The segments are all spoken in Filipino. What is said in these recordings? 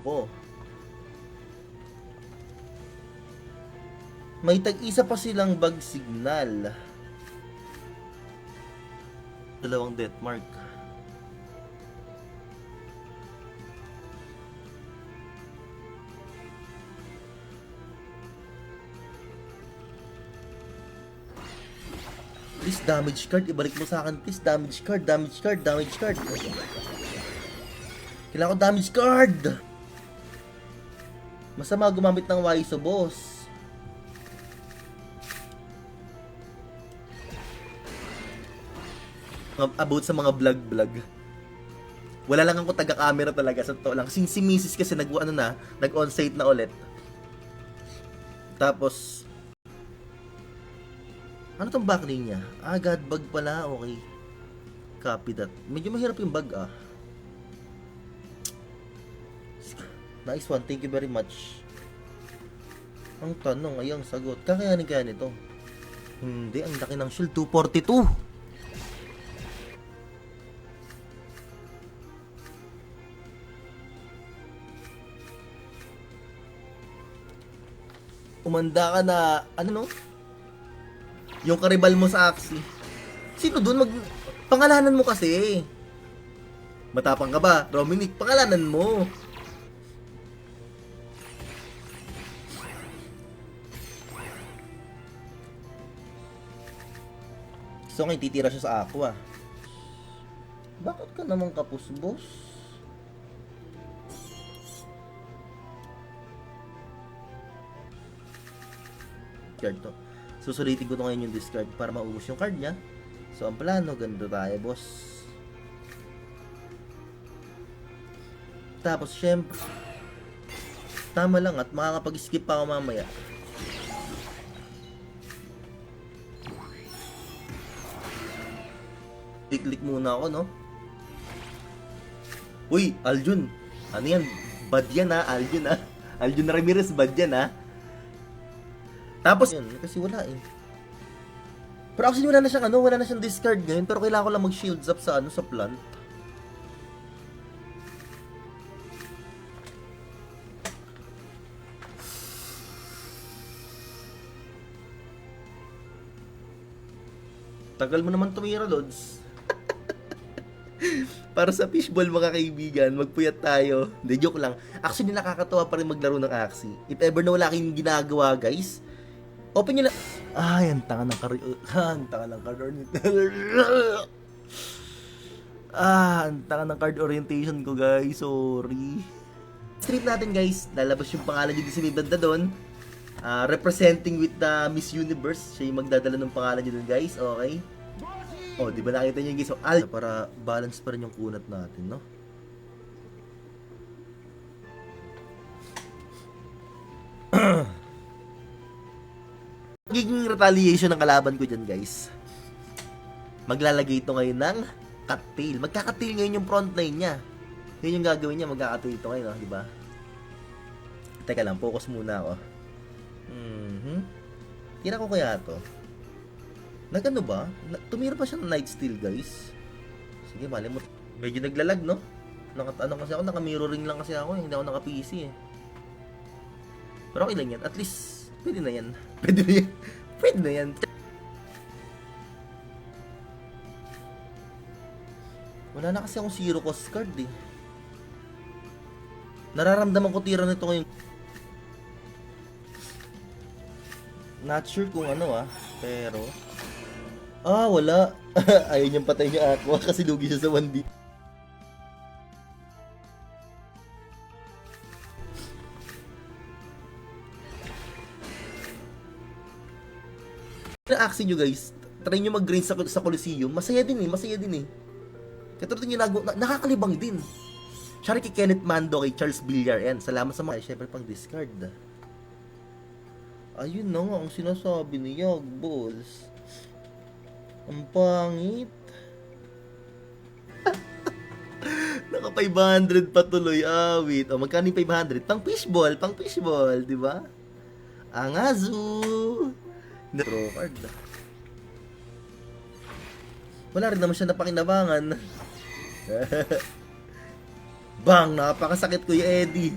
ko. May tag-isa pa silang bag signal. Dalawang death mark. Please, damage card. Ibalik mo sa akin, please. Damage card, damage card, damage card. Kailangan ko damage card. Masama gumamit ng Waiso, boss. About sa mga vlog. Wala lang ako taga-camera talaga, sa totoo lang. Si Mrs. kasi nag-on-site na ulit. Tapos, ano tong backlink niya? God bug pala, okay. Copy that. Medyo mahirap yung bug Nice one, thank you very much. Ang tanong ay ang sagot. Kakayanin kaya nito? Hindi, ang laki ng shield, 242. Umanda ka na, yung karibal mo sa Axie. Sino dun? Pangalanan mo kasi. Matapang ka ba? Dominic, pangalanan mo. So ngayon, titira siya sa Aqua. Bakit ka naman kapus, boss? Card to. Susulitin ko to ngayon yung discard para maubos yung card niya. So ang plano, ganito tayo, boss. Tapos syempre, tama lang at makakapag-skip pa ako mamaya. Click muna ako, no? Uy, Aljun. Ano yan? Bad yan, Aljun, Aljun Ramirez, bad yan, Tapos yun, kasi wala Pero actually wala na siyang discard ngayon, pero kailangan ko lang mag-shields up sa sa plant. Tagal mo naman tumira, Lods. Para sa fishball, mga kaibigan, magpuyat tayo. Hindi, joke lang. Actually, nakakatawa pa rin maglaro ng Axie. If ever na wala kayong ginagawa, guys, open nyo lang. Ay, ang tanga ng card. Ang tanga ng card ang tanga ng card orientation ko, guys. Sorry. Strip natin, guys. Lalabas yung pangalan nyo din sa may banda doon. Representing with the Miss Universe. Siya yung magdadala ng pangalan nyo doon, guys. Okay. Oh, di ba nakita nyo, guys? So, para balance pa rin yung kunat natin, no? Magiging retaliation ng kalaban ko dyan, guys. Maglalagay ito ngayon ng cut-tail. Magka-cut-tail ngayon yung front line niya. Yun yung gagawin niya, magka-cut-tail ito ngayon, no? Diba? Teka lang, focus muna ako. Tira ko kaya to. Nagano ba? Tumira pa siya ng Night Steal, guys. Sige, mali mo. Medyo naglalag, no? Kasi ako, naka-mirroring lang kasi ako, hindi ako naka-PC, Pero okay lang yan. At least, pwede na yan. Pwede na yan. Wala na kasi akong zero cost card, Nararamdaman ko tira nito ngayon. Not sure kung pero... wala. Ayaw niyang patay niya Aqua kasi lugi siya sa 1D. Na-action nyo, guys. Try nyo mag-grind sa Coliseum. Masaya din, Katulad nyo nakakalibang din. Sorry kay Kenneth Mando, kay Charles Villar. Yan, salamat sa mga. Siyempre pang discard. Ayun na nga ang sinasabi ni Yag, balls. Ang pangit. Naka 500 pa tuloy. Wait. Magkano yung 500? Pang fishball, di ba? Angazu. Draw card. Wala rin naman siya napakinabangan. Bang, napakasakit, Kuya Eddie.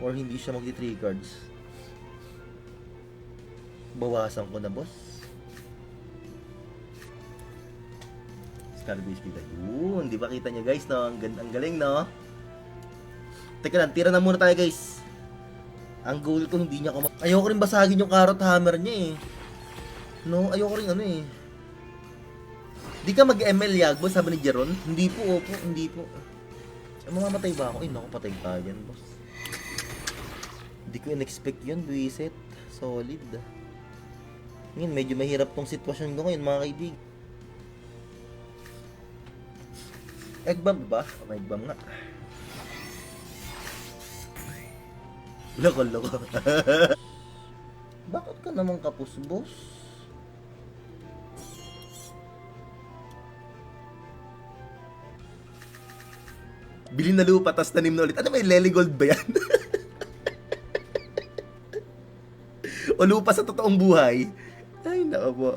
Or hindi siya magti 3 cards. Bawasan ko na, boss. Scarbase kita. Yun, di ba kita nyo guys, no? Ang galing, no? Teka lang, tira na muna tayo guys. Ang goal ko, hindi niya ayoko rin basagin yung carrot hammer niya eh. No, ayoko rin ano eh. Di ka mag-ML Yagbo, sabi ni Jeron. Hindi po, opo, hindi po. Mamamatay ba ako? Ay, naku, patay ka yan, boss. Hindi ko in-expect yun, buwisit. Solid. Ngayon, medyo mahirap tong sitwasyon ko ngayon, mga kaibigan. Egg bomb ba? May egg bomb nga. Loko. Bakit ka naman kapos, boss? Bili na lupa, tas tanim na ulit. Ano, may Lely Gold ba yan? O lupa sa totoong buhay? Ay, nako po.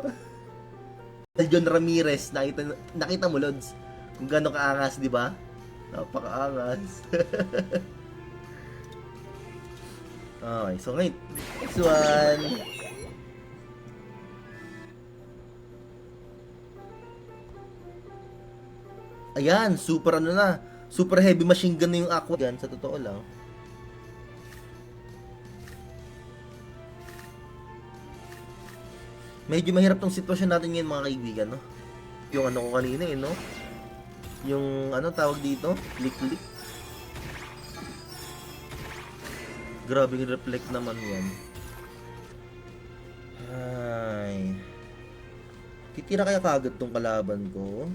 John Ramirez, nakita mo, Lods? Kung gano'ng kaangas, di ba? Napakaangas. Okay, so ngayon, next one. Ayan, super ano na. Super heavy machine gun na yung aqua. Yan, sa totoo lang. Medyo mahirap tong sitwasyon natin ngayon, mga kaibigan, no? Yung ano ko kanina eh, no? Yung ano tawag dito? Click. Grabe yung reflect naman yan. Ay. Titira kaya kagad tong kalaban ko?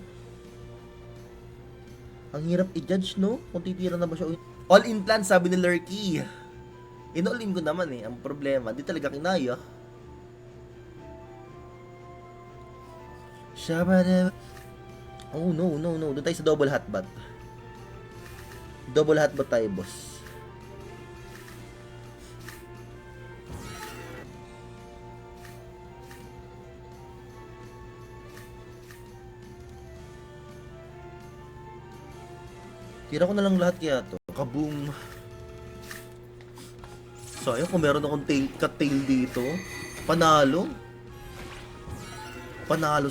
Ang hirap i-judge, no? Kung titira na ba siya. All-in plan, sabi ni Lurky. In-all-in ko naman eh. Ang problema, di talaga kinaya. Oh, no. Doon tayo sa double hotbat. Double hotbat tayo, boss. Tira ko na lang lahat kaya to. Kaboom. Sayang kung meron akong cut-tail dito. Panalo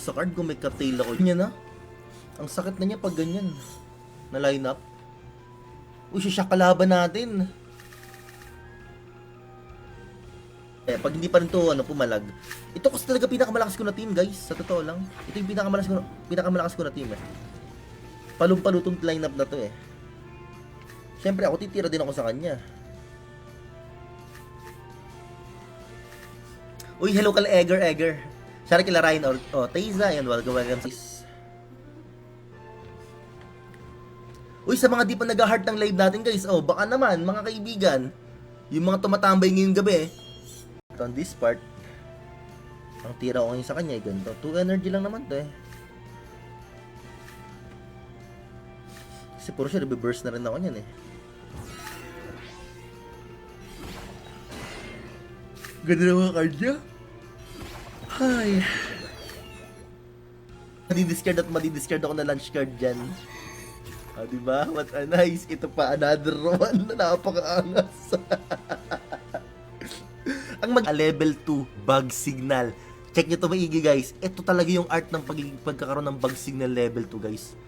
sa card kung may cut-tail ako. Ganyan na. Ang sakit na niya pag ganyan. Na line up. Uy, siya kalaban natin. Pag hindi pa rin to pumalag. Ito kasi talaga pinakamalakas ko na team, guys. Sa totoo lang. Ito yung pinakamalakas ko na team eh. Palong-palutong line up na to eh. Siyempre ako titira din ako sa kanya. Uy, hello kala Egger. Sorry kila Ryan or Teiza and welcome. Uy, sa mga di pa nag-heart ng live natin guys, baka naman mga kaibigan, yung mga tumatambay ngayong gabi, on this part, ang tira ko ngayon sa kanya ay ganito. 2 energy lang naman to eh. Kasi puro siya, reverse na rin ako niyan eh. Ganda na mga card niya. Ay. Madi-discard ako na lunch card dyan. Diba? What a nice. Ito pa, another one na napakaangas. Ang level 2, bug signal. Check nyo to maigi guys. Ito talaga yung art ng pagkakaroon ng bug signal level 2 guys.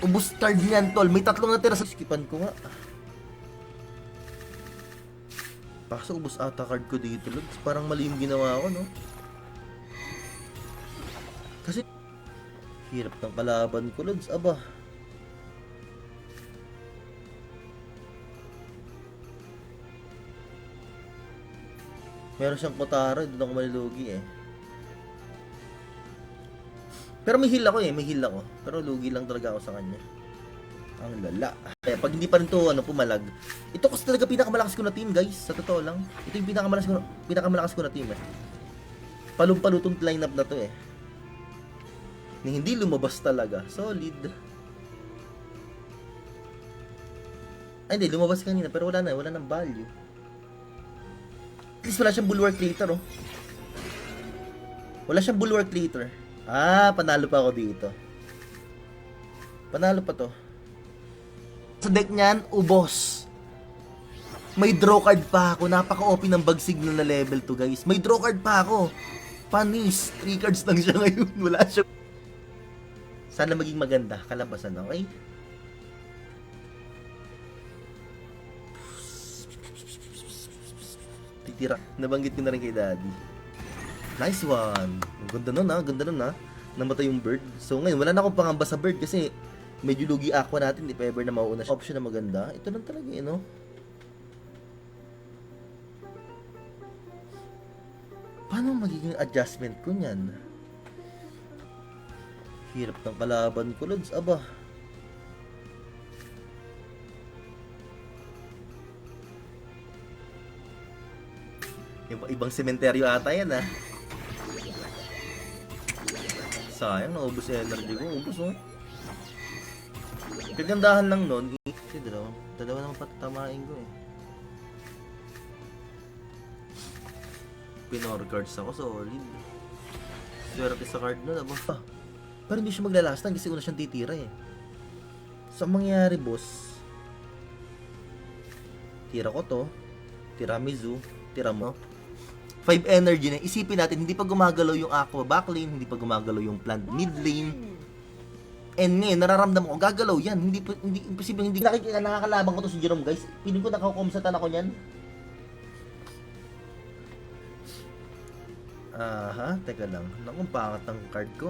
Ubus card niyan tol. May 3 na tira sa skipan ko nga. Kaso ubus ata card ko dito, Lods. Parang mali yung ginawa ko, no? Kasi hirap ng kalaban ko, Lods. Aba. Meron siyang Kotaro, doon ako malilugi eh. Pero may heal ako eh, Pero lugi lang talaga ako sa kanya. Ang lala. Pag hindi pa rin to pumalag. Ito kasi talaga pinakamalakas ko na team, guys. Sa totoo lang. Ito yung pinakamalakas ko na team eh. Palong-palutong lineup na to eh. Ni hindi lumabas talaga. Solid. Ay hindi, lumabas kanina pero wala nang value. At least wala siyang bulwark later Wala siyang bulwark later. Panalo pa ako dito. Panalo pa to. Sa deck niyan, ubos. May draw card pa ako. Napaka-OP ng bug signal na level 2, guys. May draw card pa ako. Panis. 3 cards lang siya ngayon. Wala siya. Sana maging maganda. Kalabasan, okay? Titira. Nabanggit ko na rin kay Daddy. Nice one. Ang ganda nun ha. Ganda nun ha. Namatay yung bird. So ngayon, wala na akong pangamba sa bird kasi medyo lugi aqua natin. If ever na mauuna siya. Option na maganda. Ito lang talaga eh, no? Paano magiging adjustment ko niyan? Hirap ng kalaban ko, Lods. Aba. Ibang sementeryo ata yan, ha? Sayang, naubos yung energy ko. Ubos, oh. Kagandahan lang nun. Kasi dalawa naman patatamain ko, eh. Pinor cards ako, solid. Swerte sa card nun, aba. Pero hindi siya maglalastan kasi una siyang titira, eh. So, ang mangyayari, boss, tira ko to. Tiramisu. Tira mo. 5 energy na. Isipin natin, hindi pa gumagalaw yung aqua backlane, hindi pa gumagalaw yung plant mid lane. And ngayon, nararamdaman ko, gagalaw yan. Hindi imposible, hindi nakakalabang ko to si Jerome, guys. Piling ko nakakumsatan ako niyan. Aha, teka lang. Naku, pangat ng card ko.